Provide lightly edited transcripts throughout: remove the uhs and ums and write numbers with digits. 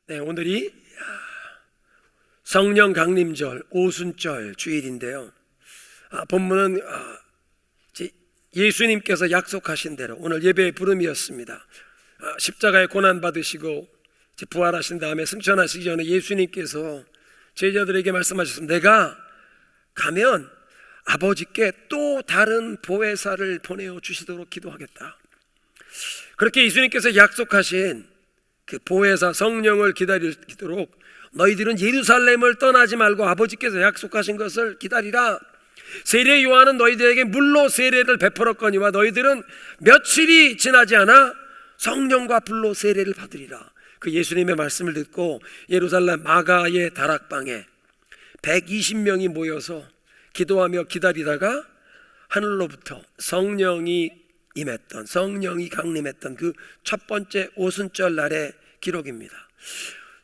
네, 오늘이 성령 강림절 오순절 주일인데요. 본문은 예수님께서 약속하신 대로 오늘 예배의 부름이었습니다. 십자가에 고난 받으시고 부활하신 다음에 승천하시기 전에 예수님께서 제자들에게 말씀하셨습니다. 내가 가면 아버지께 또 다른 보혜사를 보내어 주시도록 기도하겠다. 그렇게 예수님께서 약속하신 그 보혜사 성령을 기다리도록 너희들은 예루살렘을 떠나지 말고 아버지께서 약속하신 것을 기다리라. 세례 요한은 너희들에게 물로 세례를 베풀었거니와 너희들은 며칠이 지나지 않아 성령과 불로 세례를 받으리라. 그 예수님의 말씀을 듣고 예루살렘 마가의 다락방에 120명이 모여서 기도하며 기다리다가 하늘로부터 성령이 임했던, 성령이 강림했던 그 첫 번째 오순절 날의 기록입니다.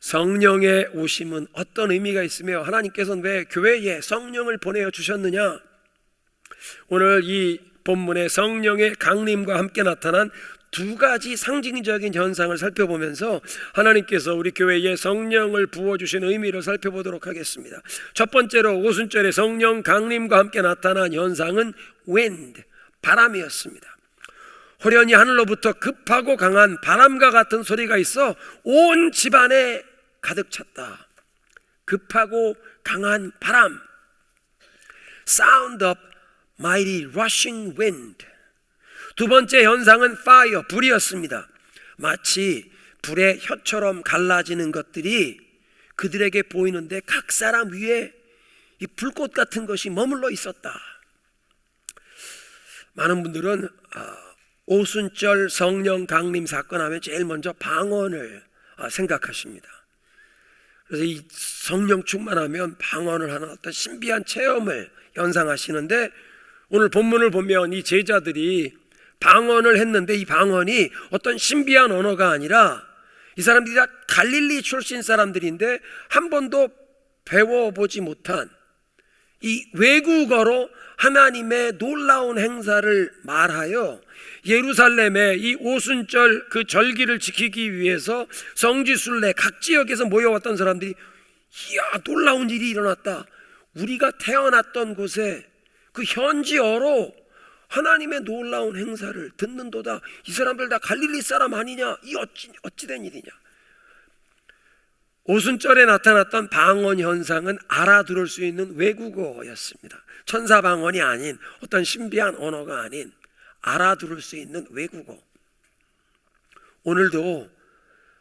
성령의 오심은 어떤 의미가 있으며 하나님께서는 왜 교회에 성령을 보내어 주셨느냐? 오늘 이 본문의 성령의 강림과 함께 나타난 두 가지 상징적인 현상을 살펴보면서 하나님께서 우리 교회에 성령을 부어주신 의미를 살펴보도록 하겠습니다. 첫 번째로 오순절에 성령 강림과 함께 나타난 현상은 wind, 바람이었습니다. 호련히 하늘로부터 급하고 강한 바람과 같은 소리가 있어 온 집안에 가득 찼다. 급하고 강한 바람, sound of mighty rushing wind. 두 번째 현상은 fire, 불이었습니다. 마치 불의 혀처럼 갈라지는 것들이 그들에게 보이는데 각 사람 위에 이 불꽃 같은 것이 머물러 있었다. 많은 분들은 오순절 성령 강림 사건 하면 제일 먼저 방언을 생각하십니다. 그래서 이 성령 충만하면 방언을 하는 어떤 신비한 체험을 연상하시는데 오늘 본문을 보면 이 제자들이 방언을 했는데 이 방언이 어떤 신비한 언어가 아니라 이 사람들이 다 갈릴리 출신 사람들인데 한 번도 배워보지 못한 이 외국어로 하나님의 놀라운 행사를 말하여 예루살렘의 이 오순절 그 절기를 지키기 위해서 성지순례 각 지역에서 모여왔던 사람들이 이야, 놀라운 일이 일어났다. 우리가 태어났던 곳에 그 현지어로 하나님의 놀라운 행사를 듣는도다. 이 사람들 다 갈릴리 사람 아니냐? 이 어찌된 일이냐? 오순절에 나타났던 방언 현상은 알아들을 수 있는 외국어였습니다. 천사 방언이 아닌 어떤 신비한 언어가 아닌 알아들을 수 있는 외국어. 오늘도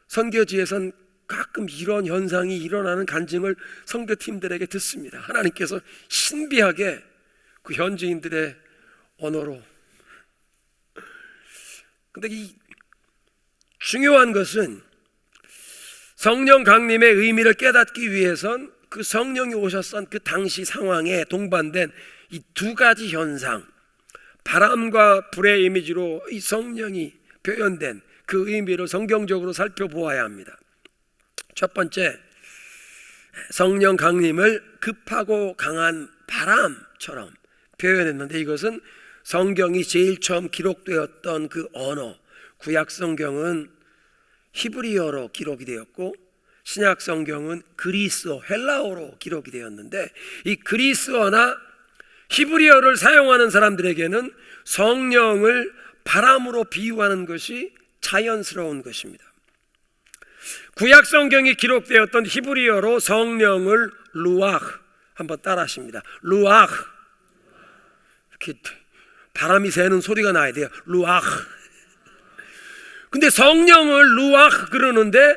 선교지에선 가끔 이런 현상이 일어나는 간증을 선교팀들에게 듣습니다. 하나님께서 신비하게 그 현지인들의 언어로. 근데 이 중요한 것은 성령 강림의 의미를 깨닫기 위해선 그 성령이 오셨던 그 당시 상황에 동반된 이 두 가지 현상, 바람과 불의 이미지로 이 성령이 표현된 그 의미를 성경적으로 살펴보아야 합니다. 첫 번째, 성령 강림을 급하고 강한 바람처럼 표현했는데 이것은 성경이 제일 처음 기록되었던 그 언어, 구약 성경은 히브리어로 기록이 되었고 신약 성경은 그리스어, 헬라어로 기록이 되었는데 이 그리스어나 히브리어를 사용하는 사람들에게는 성령을 바람으로 비유하는 것이 자연스러운 것입니다. 구약 성경이 기록되었던 히브리어로 성령을 루아흐, 한번 따라 하십니다. 루아흐. 이렇게 바람이 새는 소리가 나야 돼요. 루아흐. 근데 성령을 루아흐 그러는데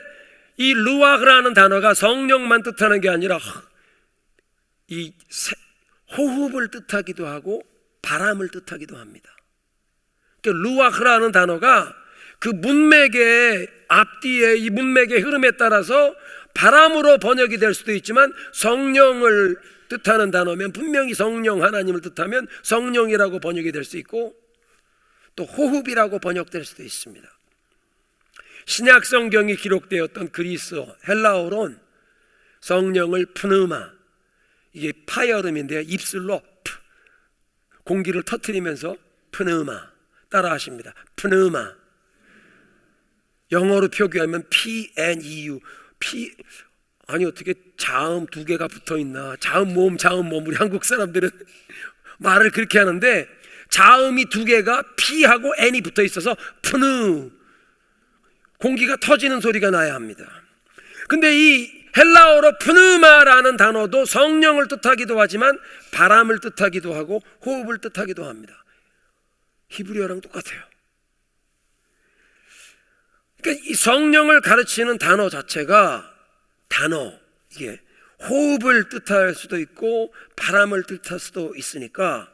이 루아흐라는 단어가 성령만 뜻하는 게 아니라 이 호흡을 뜻하기도 하고 바람을 뜻하기도 합니다. 그러니까 루아흐라는 단어가 그 문맥의 앞뒤에 이 문맥의 흐름에 따라서 바람으로 번역이 될 수도 있지만 성령을 뜻하는 단어면 분명히 성령 하나님을 뜻하면 성령이라고 번역이 될 수 있고 또 호흡이라고 번역될 수도 있습니다. 신약 성경이 기록되었던 그리스어, 헬라어론 성령을 푸느마, 이게 파열음인데요. 입술로 공기를 터뜨리면서 푸느마, 따라 하십니다. 푸느마. 영어로 표기하면 PNEU, 아니 어떻게 자음 두 개가 붙어 있나? 자음 모음 우리 한국 사람들은 말을 그렇게 하는데 자음이 두 개가 P하고 N이 붙어 있어서 푸누, 공기가 터지는 소리가 나야 합니다. 근데 이 헬라어로 푸누마라는 단어도 성령을 뜻하기도 하지만 바람을 뜻하기도 하고 호흡을 뜻하기도 합니다. 히브리어랑 똑같아요. 그러니까 이 성령을 가르치는 단어 자체가 이게 호흡을 뜻할 수도 있고 바람을 뜻할 수도 있으니까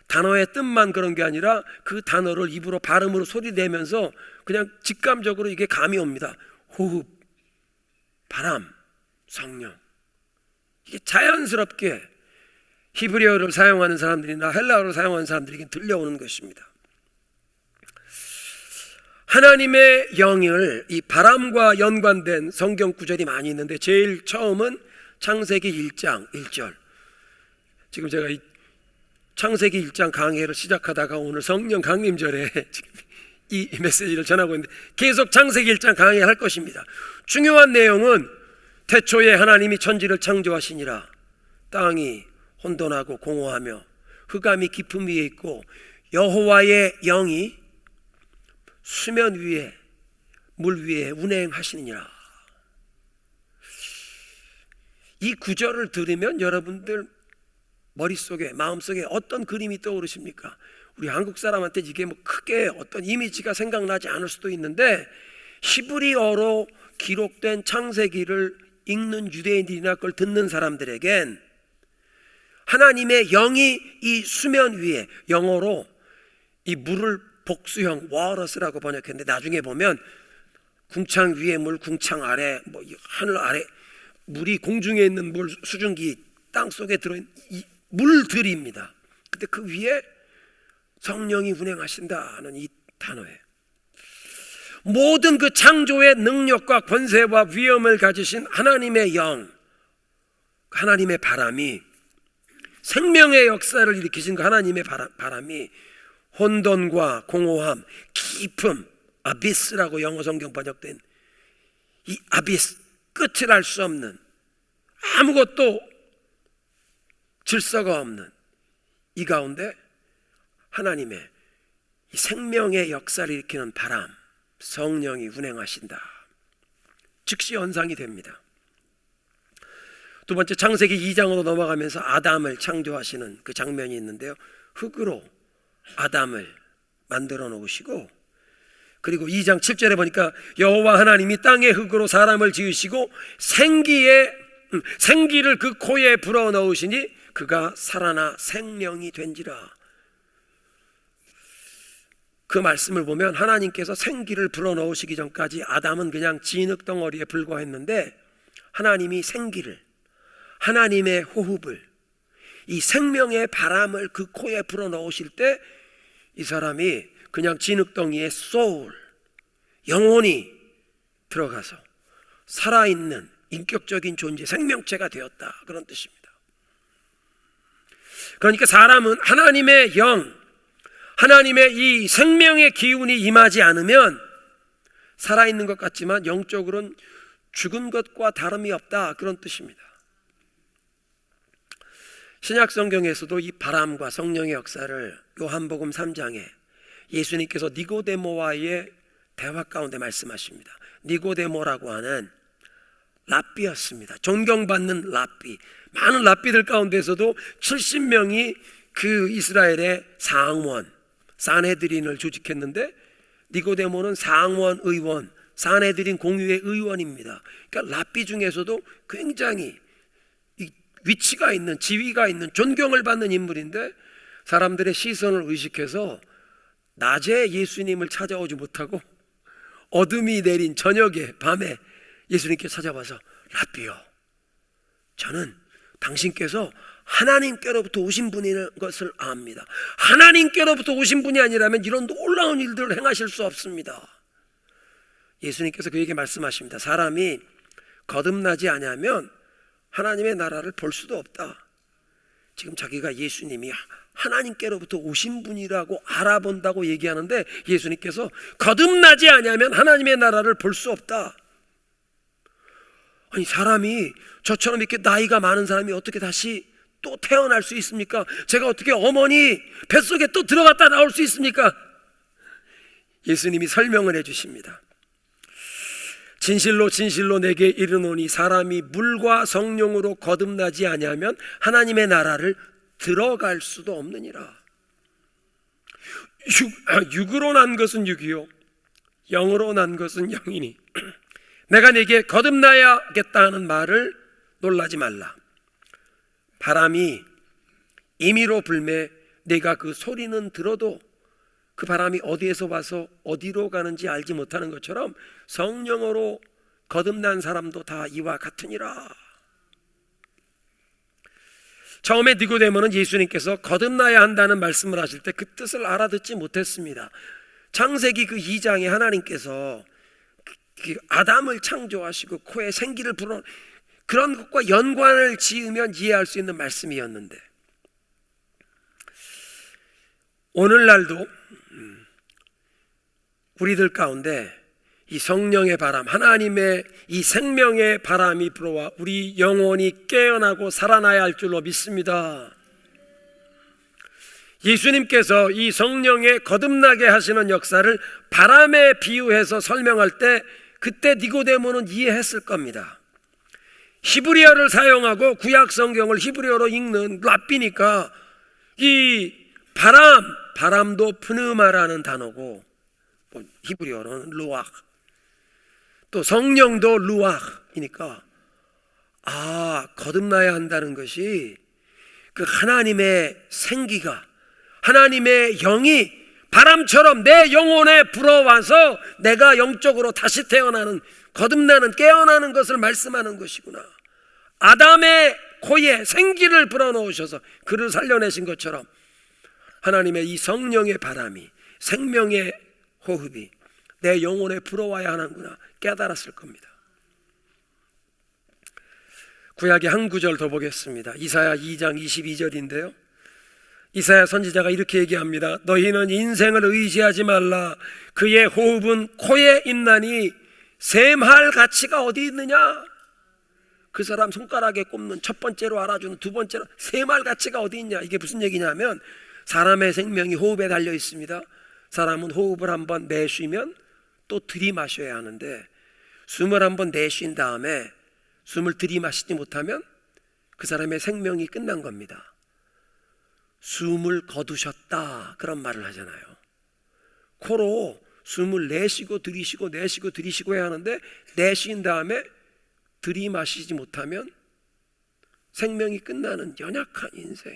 단어의 뜻만 그런 게 아니라 그 단어를 입으로 발음으로 소리 내면서 그냥 직감적으로 이게 감이 옵니다. 호흡, 바람, 성령. 이게 자연스럽게 히브리어를 사용하는 사람들이나 헬라어를 사용하는 사람들에게 들려오는 것입니다. 하나님의 영을 이 바람과 연관된 성경 구절이 많이 있는데 제일 처음은 창세기 1장 1절. 지금 제가 이 창세기 1장 강해를 시작하다가 오늘 성령 강림절에 지금 이 메시지를 전하고 있는데 계속 창세기 1장 강해할 것입니다. 중요한 내용은 태초에 하나님이 천지를 창조하시니라. 땅이 혼돈하고 공허하며 흑암이 깊음 위에 있고 여호와의 영이 수면 위에 물 위에 운행하시니라. 이 구절을 들으면 여러분들 머릿속에 마음속에 어떤 그림이 떠오르십니까? 우리 한국 사람한테 이게 뭐 크게 어떤 이미지가 생각나지 않을 수도 있는데 히브리어로 기록된 창세기를 읽는 유대인들이나 그걸 듣는 사람들에겐 하나님의 영이 이 수면 위에, 영어로 이 물을 복수형 waters라고 번역했는데 나중에 보면 궁창 위에 물, 궁창 아래, 뭐 하늘 아래, 물이 공중에 있는 물, 수증기 땅 속에 들어있는 이 물들입니다. 근데 그 위에 성령이 운행하신다는 이 단어에 모든 그 창조의 능력과 권세와 위엄을 가지신 하나님의 영, 하나님의 바람이, 생명의 역사를 일으키신 그 하나님의 바람이 혼돈과 공허함, 깊음, 아비스라고 영어 성경 번역된 이 아비스, 끝을 알 수 없는, 아무것도 질서가 없는 이 가운데 하나님의 이 생명의 역사를 일으키는 바람, 성령이 운행하신다. 즉시 연상이 됩니다. 두 번째, 창세기 2장으로 넘어가면서 아담을 창조하시는 그 장면이 있는데요, 흙으로 아담을 만들어 놓으시고, 그리고 2장 7절에 보니까 여호와 하나님이 땅의 흙으로 사람을 지으시고 생기를 그 코에 불어 넣으시니 그가 살아나 생명이 된지라. 그 말씀을 보면 하나님께서 생기를 불어 넣으시기 전까지 아담은 그냥 진흙 덩어리에 불과했는데 하나님이 생기를, 하나님의 호흡을, 이 생명의 바람을 그 코에 불어 넣으실 때 이 사람이 그냥 진흙덩이에 소울, 영혼이 들어가서 살아있는 인격적인 존재, 생명체가 되었다, 그런 뜻입니다. 그러니까 사람은 하나님의 영, 하나님의 이 생명의 기운이 임하지 않으면 살아있는 것 같지만 영적으로는 죽은 것과 다름이 없다, 그런 뜻입니다. 신약 성경에서도 이 바람과 성령의 역사를 요한복음 3장에 예수님께서 니고데모와의 대화 가운데 말씀하십니다. 니고데모라고 하는 랍비였습니다. 존경받는 랍비, 많은 랍비들 가운데서도 70명이 그 이스라엘의 상원 산헤드린을 조직했는데 니고데모는 상원 의원, 산헤드린 공의회 의원입니다. 그러니까 랍비 중에서도 굉장히 위치가 있는, 지위가 있는, 존경을 받는 인물인데 사람들의 시선을 의식해서 낮에 예수님을 찾아오지 못하고 어둠이 내린 저녁에, 밤에 예수님께 찾아와서 랍비요, 저는 당신께서 하나님께로부터 오신 분인 것을 압니다. 하나님께로부터 오신 분이 아니라면 이런 놀라운 일들을 행하실 수 없습니다. 예수님께서 그에게 말씀하십니다. 사람이 거듭나지 않으면 하나님의 나라를 볼 수도 없다. 지금 자기가 예수님이 하나님께로부터 오신 분이라고 알아본다고 얘기하는데 예수님께서 거듭나지 않으면 하나님의 나라를 볼 수 없다. 아니 사람이 저처럼 이렇게 나이가 많은 사람이 어떻게 다시 또 태어날 수 있습니까? 제가 어떻게 어머니 뱃속에 또 들어갔다 나올 수 있습니까? 예수님이 설명을 해주십니다. 진실로 진실로 내게 이르노니 사람이 물과 성령으로 거듭나지 아니하면 하나님의 나라를 들어갈 수도 없느니라. 육으로 난 것은 육이요 영으로 난 것은 영이니 내가 네게 거듭나야겠다 하는 말을 놀라지 말라. 바람이 임의로 불매 내가 그 소리는 들어도 그 바람이 어디에서 와서 어디로 가는지 알지 못하는 것처럼 성령으로 거듭난 사람도 다 이와 같으니라. 처음에 니고데모는 예수님께서 거듭나야 한다는 말씀을 하실 때 그 뜻을 알아듣지 못했습니다. 창세기 그 2장에 하나님께서 아담을 창조하시고 코에 생기를 불어 그런 것과 연관을 지으면 이해할 수 있는 말씀이었는데, 오늘날도 우리들 가운데 이 성령의 바람, 하나님의 이 생명의 바람이 불어와 우리 영혼이 깨어나고 살아나야 할 줄로 믿습니다. 예수님께서 이 성령의 거듭나게 하시는 역사를 바람에 비유해서 설명할 때 그때 니고데모는 이해했을 겁니다. 히브리어를 사용하고 구약 성경을 히브리어로 읽는 랍비니까 이 바람도 프누마라는 단어고 히브리어로는 루악, 또 성령도 루악이니까 거듭나야 한다는 것이 그 하나님의 생기가, 하나님의 영이 바람처럼 내 영혼에 불어와서 내가 영적으로 다시 태어나는, 거듭나는, 깨어나는 것을 말씀하는 것이구나. 아담의 코에 생기를 불어넣으셔서 그를 살려내신 것처럼 하나님의 이 성령의 바람이, 생명의 호흡이 내 영혼에 불어와야 하는구나 깨달았을 겁니다. 구약의 한 구절 더 보겠습니다. 이사야 2장 22절인데요 이사야 선지자가 이렇게 얘기합니다. 너희는 인생을 의지하지 말라. 그의 호흡은 코에 있나니 샘할 가치가 어디 있느냐. 그 사람 손가락에 꼽는 첫 번째로 알아주는, 두 번째로 샘할 가치가 어디 있냐. 이게 무슨 얘기냐면 사람의 생명이 호흡에 달려 있습니다. 사람은 호흡을 한번 내쉬면 또 들이마셔야 하는데 숨을 한번 내쉰 다음에 숨을 들이마시지 못하면 그 사람의 생명이 끝난 겁니다. 숨을 거두셨다 그런 말을 하잖아요. 코로 숨을 내쉬고 들이쉬고 내쉬고 들이쉬고 해야 하는데 내쉰 다음에 들이마시지 못하면 생명이 끝나는 연약한 인생,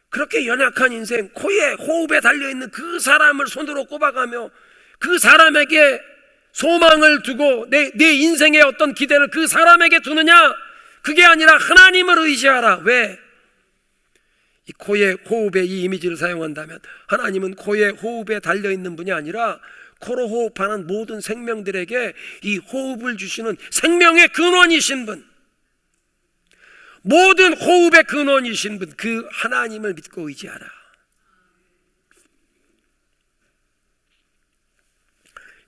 그렇게 연약한 인생, 코에 호흡에 달려있는 그 사람을 손으로 꼽아가며 그 사람에게 소망을 두고 내 인생의 어떤 기대를 그 사람에게 두느냐? 그게 아니라 하나님을 의지하라. 왜? 이 코에 호흡에 이 이미지를 사용한다면 하나님은 코에 호흡에 달려있는 분이 아니라 코로 호흡하는 모든 생명들에게 이 호흡을 주시는 생명의 근원이신 분, 모든 호흡의 근원이신 분, 그 하나님을 믿고 의지하라.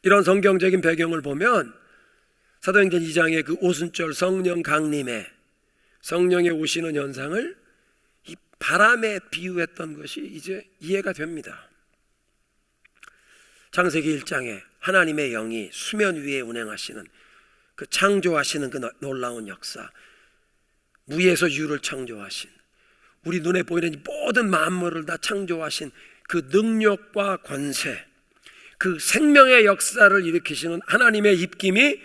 이런 성경적인 배경을 보면 사도행전 2장의 그 오순절 성령 강림에 성령의 오시는 현상을 이 바람에 비유했던 것이 이제 이해가 됩니다. 창세기 1장에 하나님의 영이 수면 위에 운행하시는 그 창조하시는 그 놀라운 역사, 무에서 유를 창조하신, 우리 눈에 보이는 모든 만물을 다 창조하신 그 능력과 권세, 그 생명의 역사를 일으키시는 하나님의 입김이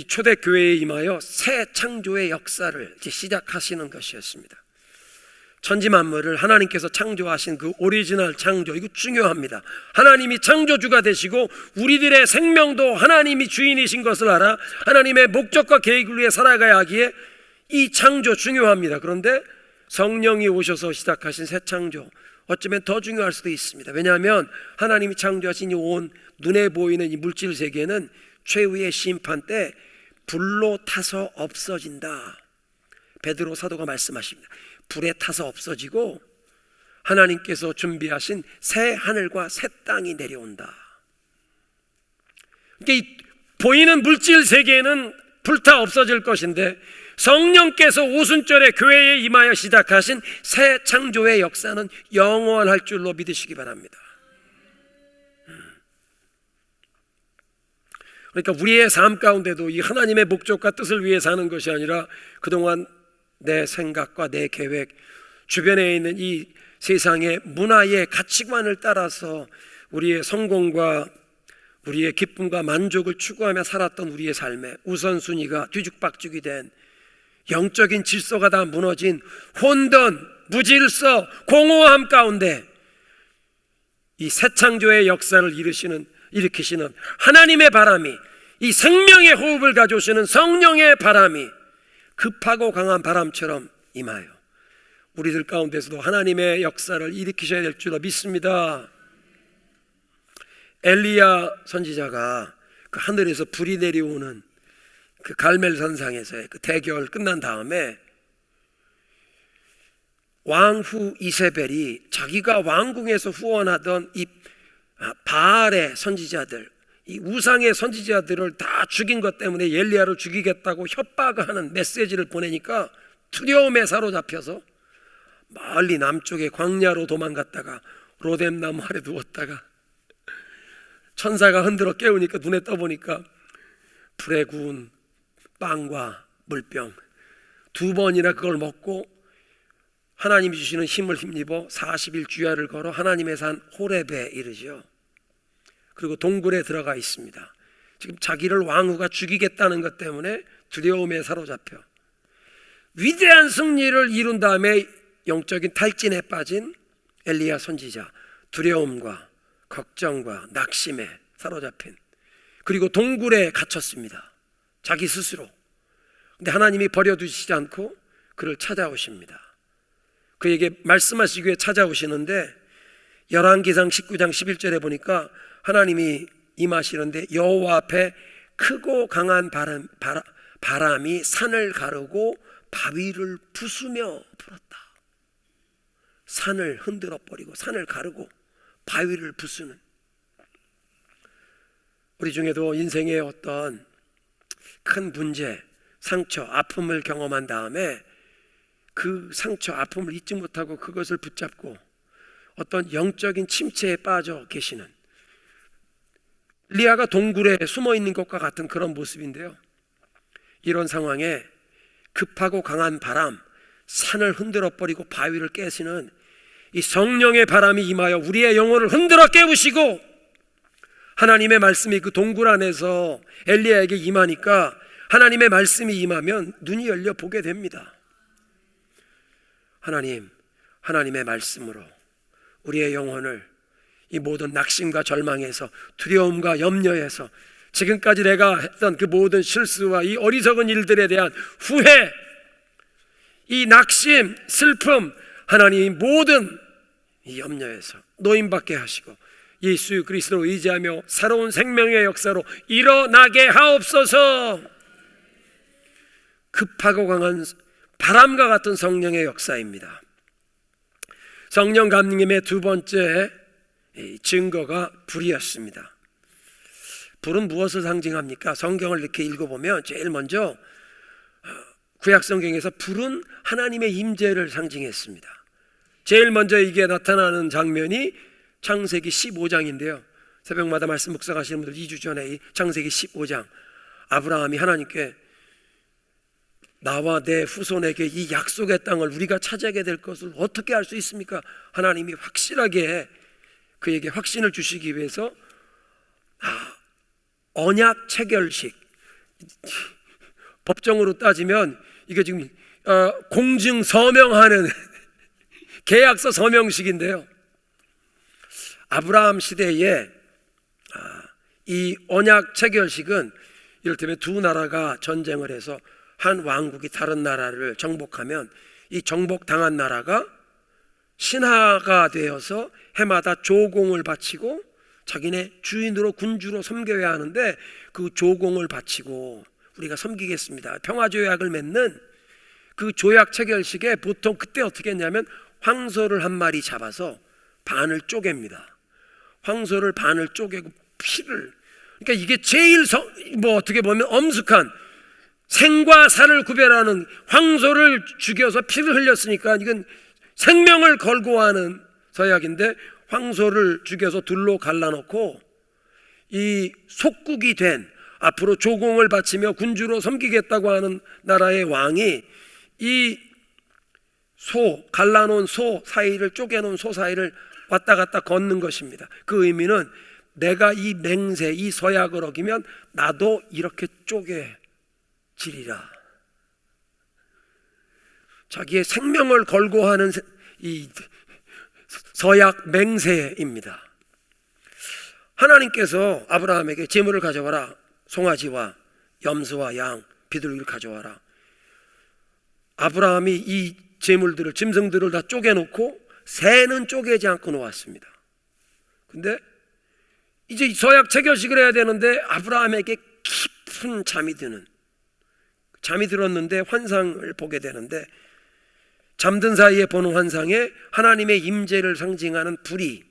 초대교회에 임하여 새 창조의 역사를 시작하시는 것이었습니다. 천지 만물을 하나님께서 창조하신 그 오리지널 창조, 이거 중요합니다. 하나님이 창조주가 되시고 우리들의 생명도 하나님이 주인이신 것을 알아 하나님의 목적과 계획을 위해 살아가야 하기에 이 창조 중요합니다. 그런데 성령이 오셔서 시작하신 새 창조, 어쩌면 더 중요할 수도 있습니다. 왜냐하면 하나님이 창조하신 이 온 눈에 보이는 이 물질 세계는 최후의 심판 때 불로 타서 없어진다. 베드로 사도가 말씀하십니다. 불에 타서 없어지고 하나님께서 준비하신 새 하늘과 새 땅이 내려온다. 그러니까 이 보이는 물질 세계는 불타 없어질 것인데 성령께서 오순절에 교회에 임하여 시작하신 새 창조의 역사는 영원할 줄로 믿으시기 바랍니다. 그러니까 우리의 삶 가운데도 이 하나님의 목적과 뜻을 위해 사는 것이 아니라 그동안 내 생각과 내 계획, 주변에 있는 이 세상의 문화의 가치관을 따라서 우리의 성공과 우리의 기쁨과 만족을 추구하며 살았던 우리의 삶의 우선순위가 뒤죽박죽이 된 영적인 질서가 다 무너진 혼돈, 무질서, 공허함 가운데 이 새 창조의 역사를 일으키시는 하나님의 바람이, 이 생명의 호흡을 가져오시는 성령의 바람이 급하고 강한 바람처럼 임하여 우리들 가운데서도 하나님의 역사를 일으키셔야 될 줄로 믿습니다. 엘리야 선지자가 그 하늘에서 불이 내려오는 그 갈멜산상에서의 그 대결 끝난 다음에 왕후 이세벨이 자기가 왕궁에서 후원하던 이 바알의 선지자들, 이 우상의 선지자들을 다 죽인 것 때문에 엘리야를 죽이겠다고 협박하는 메시지를 보내니까 두려움에 사로잡혀서 멀리 남쪽의 광야로 도망갔다가 로뎀나무 아래 누웠다가 천사가 흔들어 깨우니까 눈에 떠보니까 불에 구운 빵과 물병 2번이나 그걸 먹고 하나님이 주시는 힘을 힘입어 40일 주야를 걸어 하나님의 산 호렙에 이르죠. 그리고 동굴에 들어가 있습니다. 지금 자기를 왕후가 죽이겠다는 것 때문에 두려움에 사로잡혀 위대한 승리를 이룬 다음에 영적인 탈진에 빠진 엘리야 선지자, 두려움과 걱정과 낙심에 사로잡힌, 그리고 동굴에 갇혔습니다. 자기 스스로. 근데 하나님이 버려두시지 않고 그를 찾아오십니다. 그에게 말씀하시기 위해 찾아오시는데 열왕기상 19장 11절에 보니까 하나님이 임하시는데 여호와 앞에 크고 강한 바람이 산을 가르고 바위를 부수며 불었다. 산을 흔들어 버리고 산을 가르고 바위를 부수는, 우리 중에도 인생의 어떤 큰 문제, 상처, 아픔을 경험한 다음에 그 상처, 아픔을 잊지 못하고 그것을 붙잡고 어떤 영적인 침체에 빠져 계시는 리아가 동굴에 숨어 있는 것과 같은 그런 모습인데요, 이런 상황에 급하고 강한 바람, 산을 흔들어 버리고 바위를 깨시는 이 성령의 바람이 임하여 우리의 영혼을 흔들어 깨우시고 하나님의 말씀이 그 동굴 안에서 엘리야에게 임하니까 하나님의 말씀이 임하면 눈이 열려 보게 됩니다. 하나님의 말씀으로 우리의 영혼을 이 모든 낙심과 절망에서, 두려움과 염려에서, 지금까지 내가 했던 그 모든 실수와 이 어리석은 일들에 대한 후회, 이 낙심, 슬픔, 하나님 모든 이 염려에서 노임받게 하시고 예수 그리스도를 의지하며 새로운 생명의 역사로 일어나게 하옵소서. 급하고 강한 바람과 같은 성령의 역사입니다. 성령 감림의 두 번째 증거가 불이었습니다. 불은 무엇을 상징합니까? 성경을 이렇게 읽어보면 제일 먼저 구약 성경에서 불은 하나님의 임재를 상징했습니다. 제일 먼저 이게 나타나는 장면이 창세기 15장인데요 새벽마다 말씀 묵상하시는 분들 2주 전에 이 창세기 15장, 아브라함이 하나님께 나와 내 후손에게 이 약속의 땅을 우리가 차지하게 될 것을 어떻게 알 수 있습니까? 하나님이 확실하게 그에게 확신을 주시기 위해서 언약 체결식, 법정으로 따지면 이게 지금 공증 서명하는 계약서 서명식인데요, 아브라함 시대에 이 언약 체결식은 이를테면 두 나라가 전쟁을 해서 한 왕국이 다른 나라를 정복하면 이 정복당한 나라가 신하가 되어서 해마다 조공을 바치고 자기네 주인으로 군주로 섬겨야 하는데 그 조공을 바치고 우리가 섬기겠습니다, 평화조약을 맺는 그 조약 체결식에 보통 그때 어떻게 했냐면 황소를 한 마리 잡아서 반을 쪼갭니다. 황소를 반을 쪼개고 피를 그러니까 이게 제일 어떻게 보면 엄숙한, 생과 사를 구별하는, 황소를 죽여서 피를 흘렸으니까 이건 생명을 걸고 하는 서약인데, 황소를 죽여서 둘로 갈라놓고 이 속국이 된, 앞으로 조공을 바치며 군주로 섬기겠다고 하는 나라의 왕이 이 갈라놓은 소 사이를, 쪼개놓은 소 사이를 왔다 갔다 걷는 것입니다. 그 의미는 내가 이 맹세, 이 서약을 어기면 나도 이렇게 쪼개지리라. 자기의 생명을 걸고 하는 이 서약 맹세입니다. 하나님께서 아브라함에게 재물을 가져와라, 송아지와 염소와 양, 비둘기를 가져와라. 아브라함이 이 재물들을, 짐승들을 다 쪼개놓고 새는 쪼개지 않고 놓았습니다. 근데 이제 서약 체결식을 해야 되는데 아브라함에게 깊은 잠이 들었는데 환상을 보게 되는데, 잠든 사이에 보는 환상에 하나님의 임재를 상징하는 불이,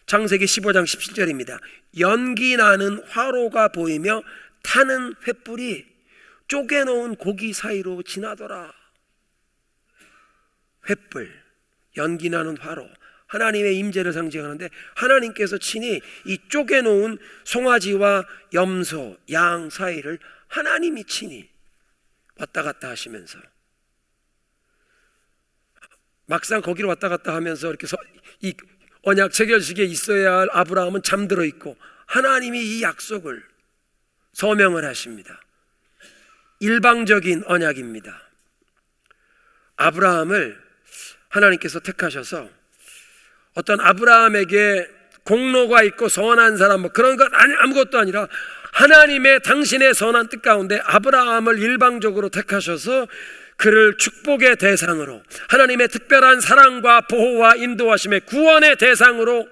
창세기 15장 17절입니다. 연기 나는 화로가 보이며 타는 횃불이 쪼개놓은 고기 사이로 지나더라. 횃불, 연기 나는 화로, 하나님의 임재를 상징하는데, 하나님께서 친히 이 쪼개놓은 송아지와 염소, 양 사이를 하나님이 친히 왔다 갔다 하시면서, 막상 거기를 왔다 갔다 하면서 이렇게 이 언약 체결식에 있어야 할 아브라함은 잠들어 있고, 하나님이 이 약속을 서명을 하십니다. 일방적인 언약입니다. 아브라함을 하나님께서 택하셔서 어떤 아브라함에게 공로가 있고 선한 사람 그런 것 아무것도 아니라, 하나님의 당신의 선한 뜻 가운데 아브라함을 일방적으로 택하셔서 그를 축복의 대상으로, 하나님의 특별한 사랑과 보호와 인도하심의 구원의 대상으로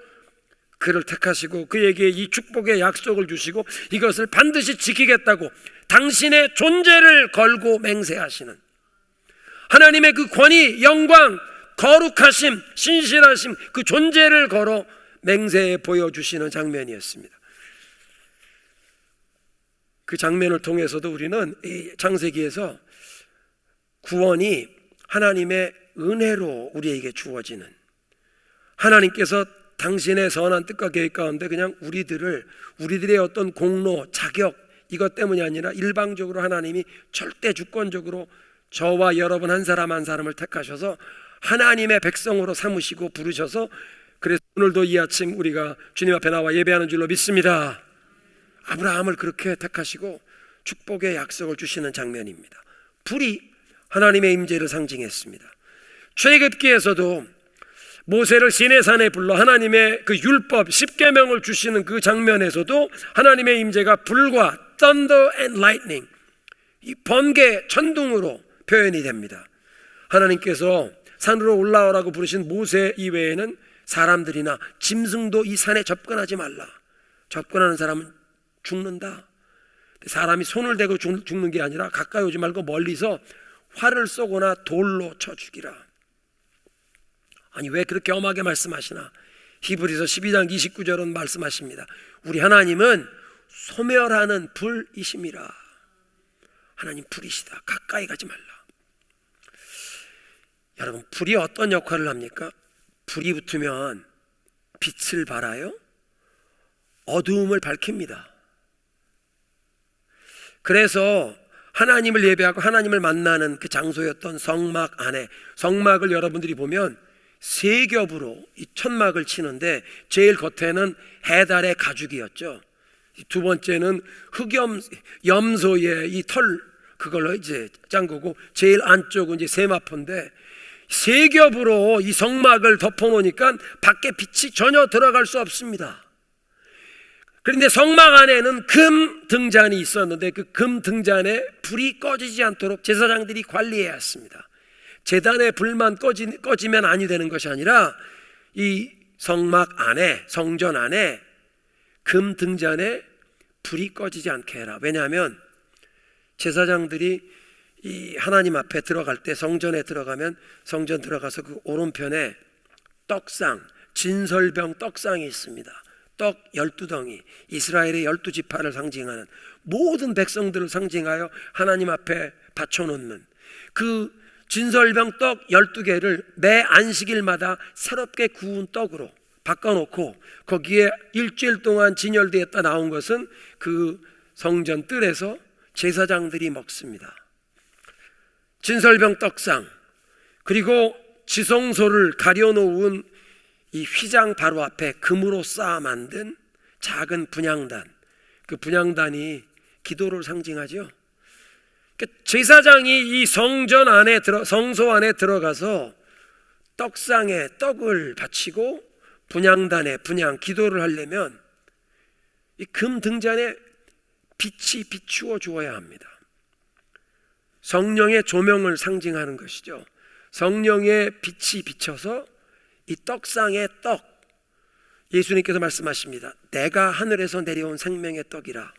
그를 택하시고, 그에게 이 축복의 약속을 주시고 이것을 반드시 지키겠다고 당신의 존재를 걸고 맹세하시는 하나님의 그 권위, 영광, 거룩하심, 신실하심, 그 존재를 걸어 맹세해 보여주시는 장면이었습니다. 그 장면을 통해서도 우리는 이 창세기에서 구원이 하나님의 은혜로 우리에게 주어지는, 하나님께서 당신의 선한 뜻과 계획 가운데 그냥 우리들의 어떤 공로, 자격 이것 때문이 아니라 일방적으로 하나님이 절대 주권적으로 저와 여러분 한 사람 한 사람을 택하셔서 하나님의 백성으로 삼으시고 부르셔서, 그래서 오늘도 이 아침 우리가 주님 앞에 나와 예배하는 줄로 믿습니다. 아브라함을 그렇게 택하시고 축복의 약속을 주시는 장면입니다. 불이 하나님의 임재를 상징했습니다. 출애굽기에서도 모세를 시내산에 불러 하나님의 그 율법 10계명을 주시는 그 장면에서도 하나님의 임재가 불과 thunder and lightning, 이 번개, 천둥으로 표현이 됩니다. 하나님께서 산으로 올라오라고 부르신 모세 이외에는 사람들이나 짐승도 이 산에 접근하지 말라. 접근하는 사람은 죽는다. 사람이 손을 대고 죽는 게 아니라 가까이 오지 말고 멀리서 활을 쏘거나 돌로 쳐 죽이라. 아니 왜 그렇게 엄하게 말씀하시나? 히브리서 12장 29절은 말씀하십니다. 우리 하나님은 소멸하는 불이심이라. 하나님 불이시다. 가까이 가지 말라. 여러분, 불이 어떤 역할을 합니까? 불이 붙으면 빛을 발하여 어두움을 밝힙니다. 그래서 하나님을 예배하고 하나님을 만나는 그 장소였던 성막 안에, 성막을 여러분들이 보면 세 겹으로 이 천막을 치는데, 제일 겉에는 해달의 가죽이었죠. 두 번째는 염소의 이 털, 그걸로 이제 짠 거고, 제일 안쪽은 이제 세마포인데, 세 겹으로 이 성막을 덮어놓으니까 밖에 빛이 전혀 들어갈 수 없습니다. 그런데 성막 안에는 금 등잔이 있었는데, 그 금 등잔에 불이 꺼지지 않도록 제사장들이 관리해야 했습니다. 제단의 불만 꺼지면 아니 되는 것이 아니라, 이 성막 안에, 성전 안에 금 등잔에 불이 꺼지지 않게 해라. 왜냐하면 제사장들이 이 하나님 앞에 들어갈 때, 성전에 들어가면 성전 들어가서 그 오른편에 떡상, 진설병 떡상이 있습니다. 떡 12덩이, 이스라엘의 12지파를 상징하는 모든 백성들을 상징하여 하나님 앞에 바쳐놓는 그 진설병 떡 12개를 매 안식일마다 새롭게 구운 떡으로 바꿔놓고 거기에 일주일 동안 진열되었다 나온 것은 그 성전 뜰에서 제사장들이 먹습니다. 진설병 떡상, 그리고 지성소를 가려놓은 이 휘장 바로 앞에 금으로 쌓아 만든 작은 분향단, 그 분향단이 기도를 상징하죠. 제사장이 이 성전 안에 성소 안에 들어가서 떡상에 떡을 바치고 분향단에 기도를 하려면 이 금 등잔에 빛이 비추어 주어야 합니다. 성령의 조명을 상징하는 것이죠. 성령의 빛이 비쳐서 이 떡상의 떡, 예수님께서 말씀하십니다. 내가 하늘에서 내려온 생명의 떡이라.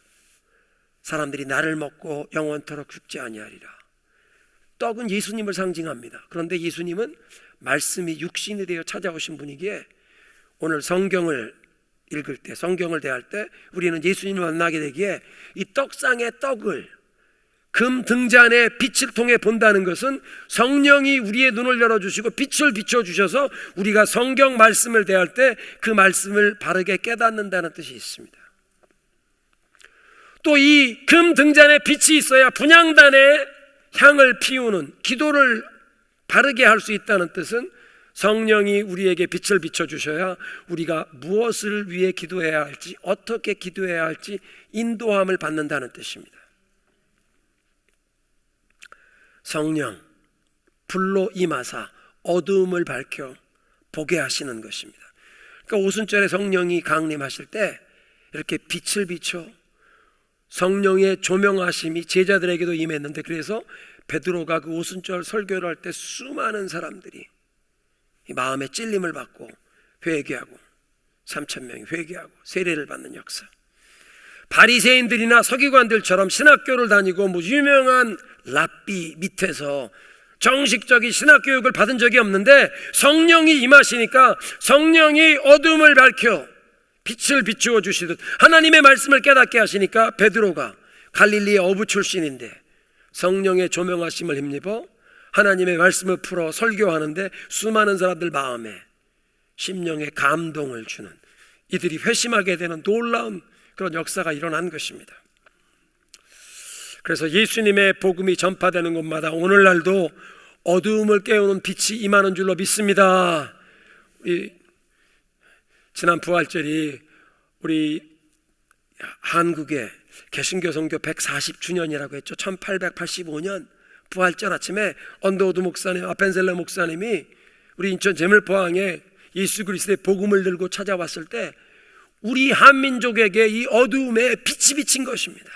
사람들이 나를 먹고 영원토록 죽지 아니하리라. 떡은 예수님을 상징합니다. 그런데 예수님은 말씀이 육신이 되어 찾아오신 분이기에 오늘 성경을 읽을 때, 성경을 대할 때 우리는 예수님을 만나게 되기에 이 떡상의 떡을 금 등잔의 빛을 통해 본다는 것은 성령이 우리의 눈을 열어주시고 빛을 비춰주셔서 우리가 성경 말씀을 대할 때 그 말씀을 바르게 깨닫는다는 뜻이 있습니다. 또 이 금 등잔에 빛이 있어야 분향단에 향을 피우는 기도를 바르게 할 수 있다는 뜻은 성령이 우리에게 빛을 비춰주셔야 우리가 무엇을 위해 기도해야 할지, 어떻게 기도해야 할지 인도함을 받는다는 뜻입니다. 성령, 불로 임하사 어두움을 밝혀 보게 하시는 것입니다. 그러니까 오순절에 성령이 강림하실 때 이렇게 빛을 비춰 성령의 조명하심이 제자들에게도 임했는데, 그래서 베드로가 그 오순절 설교를 할 때 수많은 사람들이 이 마음의 찔림을 받고 회개하고 3,000명이 회개하고 세례를 받는 역사. 바리새인들이나 서기관들처럼 신학교를 다니고 유명한 랍비 밑에서 정식적인 신학교육을 받은 적이 없는데 성령이 임하시니까 성령이 어둠을 밝혀 빛을 비추어 주시듯 하나님의 말씀을 깨닫게 하시니까 베드로가 갈릴리의 어부 출신인데 성령의 조명하심을 힘입어 하나님의 말씀을 풀어 설교하는데 수많은 사람들 마음에 심령의 감동을 주는, 이들이 회심하게 되는 놀라운 그런 역사가 일어난 것입니다. 그래서 예수님의 복음이 전파되는 곳마다 오늘날도 어두움을 깨우는 빛이 임하는 줄로 믿습니다. 지난 부활절이 우리 한국의 개신교 선교 140주년이라고 했죠. 1885년 부활절 아침에 언더우드 목사님, 아펜셀러 목사님이 우리 인천 제물포항에 예수 그리스도의 복음을 들고 찾아왔을 때 우리 한민족에게 이 어두움에 빛이 비친 것입니다.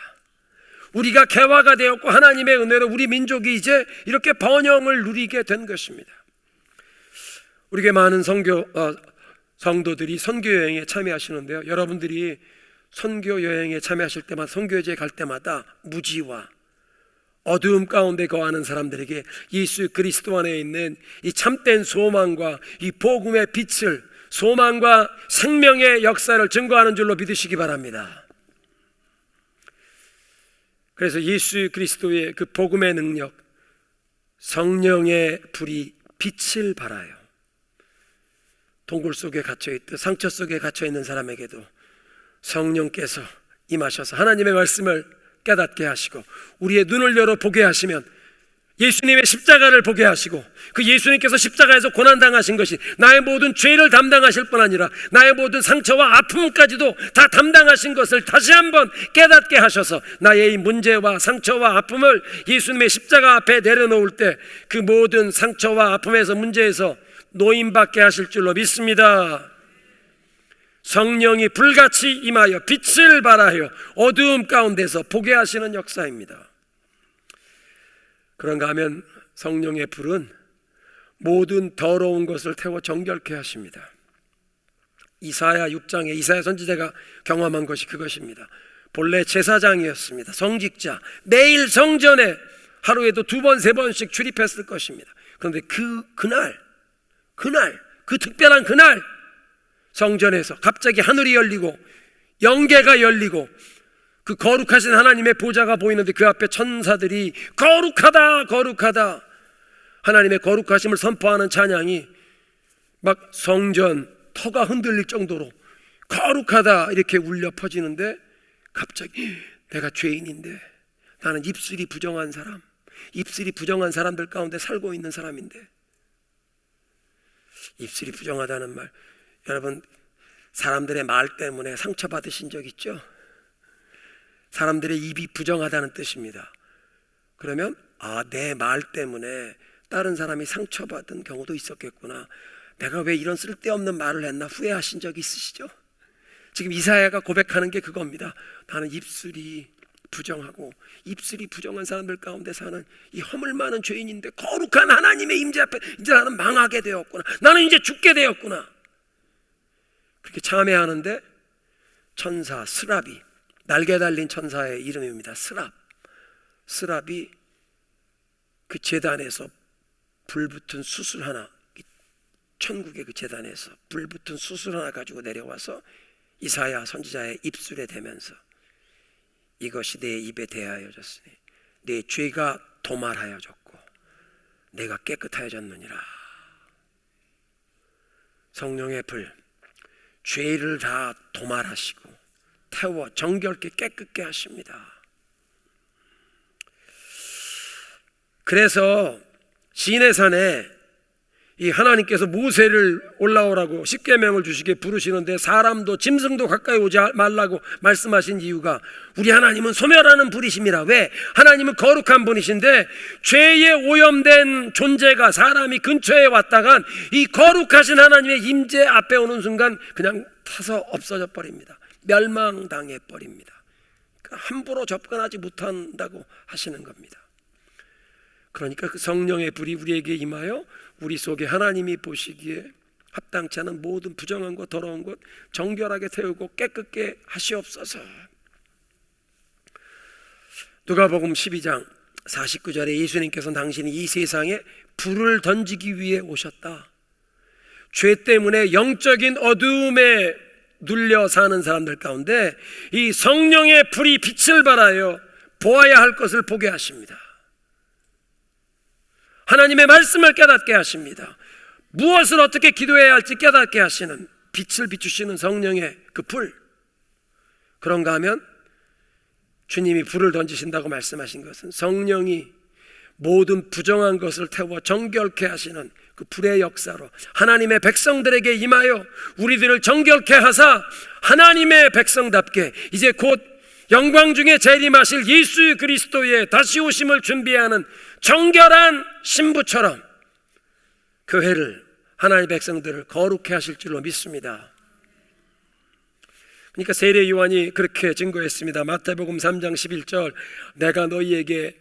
우리가 개화가 되었고 하나님의 은혜로 우리 민족이 이제 이렇게 번영을 누리게 된 것입니다. 우리에게 많은 성도들이 선교 여행에 참여하시는데요, 여러분들이 선교 여행에 참여하실 때마다, 선교지에 갈 때마다 무지와 어두움 가운데 거하는 사람들에게 예수 그리스도 안에 있는 이 참된 소망과 이 복음의 빛을, 소망과 생명의 역사를 증거하는 줄로 믿으시기 바랍니다. 그래서 예수 그리스도의 그 복음의 능력, 성령의 불이 빛을 발하여 동굴 속에 갇혀있듯 상처 속에 갇혀있는 사람에게도 성령께서 임하셔서 하나님의 말씀을 깨닫게 하시고 우리의 눈을 열어 보게 하시면 예수님의 십자가를 보게 하시고 그 예수님께서 십자가에서 고난당하신 것이 나의 모든 죄를 담당하실 뿐 아니라 나의 모든 상처와 아픔까지도 다 담당하신 것을 다시 한번 깨닫게 하셔서 나의 이 문제와 상처와 아픔을 예수님의 십자가 앞에 내려놓을 때 그 모든 상처와 아픔에서, 문제에서 노임받게 하실 줄로 믿습니다. 성령이 불같이 임하여 빛을 발하여 어두움 가운데서 보게 하시는 역사입니다. 그런가 하면 성령의 불은 모든 더러운 것을 태워 정결케 하십니다. 이사야 6장에 이사야 선지자가 경험한 것이 그것입니다. 본래 제사장이었습니다. 성직자, 매일 성전에 하루에도 2번 3번씩 출입했을 것입니다. 그런데 그 특별한 그날 성전에서 갑자기 하늘이 열리고 영계가 열리고 그 거룩하신 하나님의 보좌가 보이는데 그 앞에 천사들이 거룩하다 거룩하다 하나님의 거룩하심을 선포하는 찬양이 막 성전 터가 흔들릴 정도로 거룩하다 이렇게 울려 퍼지는데, 갑자기 내가 죄인인데, 나는 입술이 부정한 사람, 입술이 부정한 사람들 가운데 살고 있는 사람인데, 입술이 부정하다는 말, 여러분 사람들의 말 때문에 상처받으신 적 있죠? 사람들의 입이 부정하다는 뜻입니다. 그러면 내 말 때문에 다른 사람이 상처받은 경우도 있었겠구나, 내가 왜 이런 쓸데없는 말을 했나 후회하신 적 있으시죠? 지금 이사야가 고백하는 게 그겁니다. 나는 입술이 부정하고 입술이 부정한 사람들 가운데 사는 이 허물 많은 죄인인데 거룩한 하나님의 임재 앞에 이제 나는 망하게 되었구나, 나는 이제 죽게 되었구나, 그렇게 참회하는데 천사 스랍이, 날개 달린 천사의 이름입니다. 스랍이 그 제단에서 불붙은 수술 하나, 천국의 그 제단에서 불붙은 수술 하나 가지고 내려와서 이사야 선지자의 입술에 대면서 이것이 내 입에 대하여졌으니 내 죄가 도말하여졌고 내가 깨끗하여졌느니라. 성령의 불, 죄를 다 도말하시고 태워 정결케 깨끗게 하십니다. 그래서 시내산에 이 하나님께서 모세를 올라오라고 십계명을 주시게 부르시는데 사람도 짐승도 가까이 오지 말라고 말씀하신 이유가, 우리 하나님은 소멸하는 분이십니다. 왜? 하나님은 거룩한 분이신데 죄에 오염된 존재가 사람이 근처에 왔다간 이 거룩하신 하나님의 임재 앞에 오는 순간 그냥 타서 없어져 버립니다. 멸망당해 버립니다. 그러니까 함부로 접근하지 못한다고 하시는 겁니다. 그러니까 그 성령의 불이 우리에게 임하여 우리 속에 하나님이 보시기에 합당치 않은 모든 부정한 것, 더러운 것 정결하게 태우고 깨끗게 하시옵소서. 누가복음 12장 49절에 예수님께서 당신이 이 세상에 불을 던지기 위해 오셨다. 죄 때문에 영적인 어두움에 눌려 사는 사람들 가운데 이 성령의 불이 빛을 발하여 보아야 할 것을 보게 하십니다. 하나님의 말씀을 깨닫게 하십니다. 무엇을 어떻게 기도해야 할지 깨닫게 하시는, 빛을 비추시는 성령의 그 불. 그런가 하면 주님이 불을 던지신다고 말씀하신 것은 성령이 모든 부정한 것을 태워 정결케 하시는 그 불의 역사로 하나님의 백성들에게 임하여 우리들을 정결케 하사 하나님의 백성답게 이제 곧 영광 중에 재림하실 예수 그리스도의 다시 오심을 준비하는 정결한 신부처럼 그 해를 하나님의 백성들을 거룩해 하실 줄로 믿습니다. 그러니까 세례 요한이 그렇게 증거했습니다. 마태복음 3장 11절, 내가 너희에게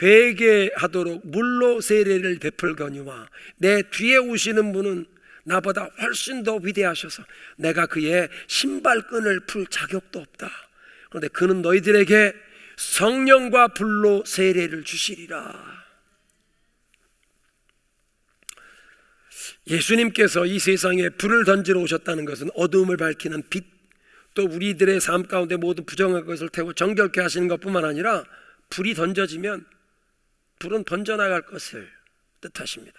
회개하도록 물로 세례를 베풀거니와 내 뒤에 오시는 분은 나보다 훨씬 더 위대하셔서 내가 그의 신발끈을 풀 자격도 없다. 그런데 그는 너희들에게 성령과 불로 세례를 주시리라. 예수님께서 이 세상에 불을 던지러 오셨다는 것은 어두움을 밝히는 빛, 또 우리들의 삶 가운데 모든 부정한 것을 태워 정결케 하시는 것뿐만 아니라 불이 던져지면 불은 번져나갈 것을 뜻하십니다.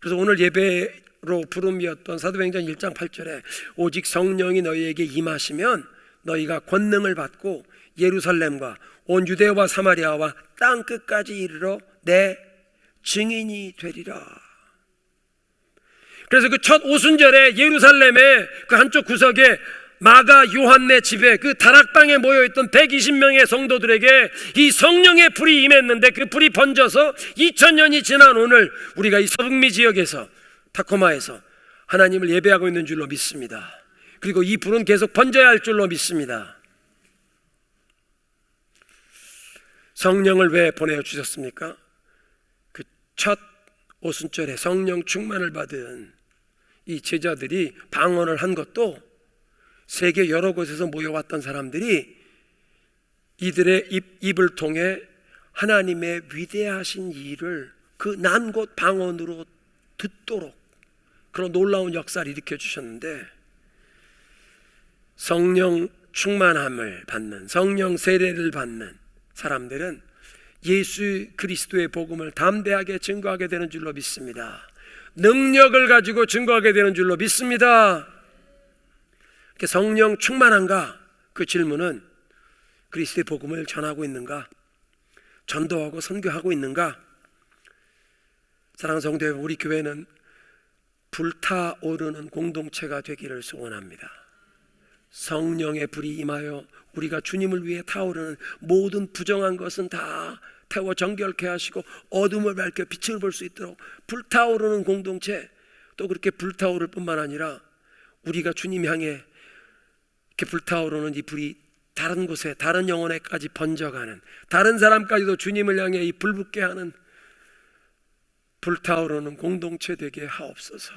그래서 오늘 예배로 부름이었던 사도행전 1장 8절에 오직 성령이 너희에게 임하시면 너희가 권능을 받고 예루살렘과 온 유대와 사마리아와 땅 끝까지 이르러 내 증인이 되리라. 그래서 그 첫 오순절에 예루살렘의 그 한쪽 구석에 마가 요한네 집에 그 다락방에 모여있던 120명의 성도들에게 이 성령의 불이 임했는데 그 불이 번져서 2000년이 지난 오늘 우리가 이 서북미 지역에서 타코마에서 하나님을 예배하고 있는 줄로 믿습니다. 그리고 이 불은 계속 번져야 할 줄로 믿습니다. 성령을 왜 보내주셨습니까? 그 첫 오순절에 성령 충만을 받은 이 제자들이 방언을 한 것도 세계 여러 곳에서 모여왔던 사람들이 이들의 입을 통해 하나님의 위대하신 일을 그 난 곳 방언으로 듣도록 그런 놀라운 역사를 일으켜 주셨는데, 성령 충만함을 받는, 성령 세례를 받는 사람들은 예수 그리스도의 복음을 담대하게 증거하게 되는 줄로 믿습니다. 능력을 가지고 증거하게 되는 줄로 믿습니다. 성령 충만한가? 그 질문은 그리스도의 복음을 전하고 있는가? 전도하고 선교하고 있는가? 사랑하는 성도 여러분, 우리 교회는 불타오르는 공동체가 되기를 소원합니다. 성령의 불이 임하여 우리가 주님을 위해 타오르는 모든 부정한 것은 다 태워 정결케 하시고 어둠을 밝혀 빛을 볼 수 있도록 불타오르는 공동체, 또 그렇게 불타오를 뿐만 아니라 우리가 주님 향해 이렇게 불타오르는 이 불이 다른 곳에, 다른 영혼에까지 번져가는, 다른 사람까지도 주님을 향해 이 불붙게 하는 불타오르는 공동체 되게 하옵소서.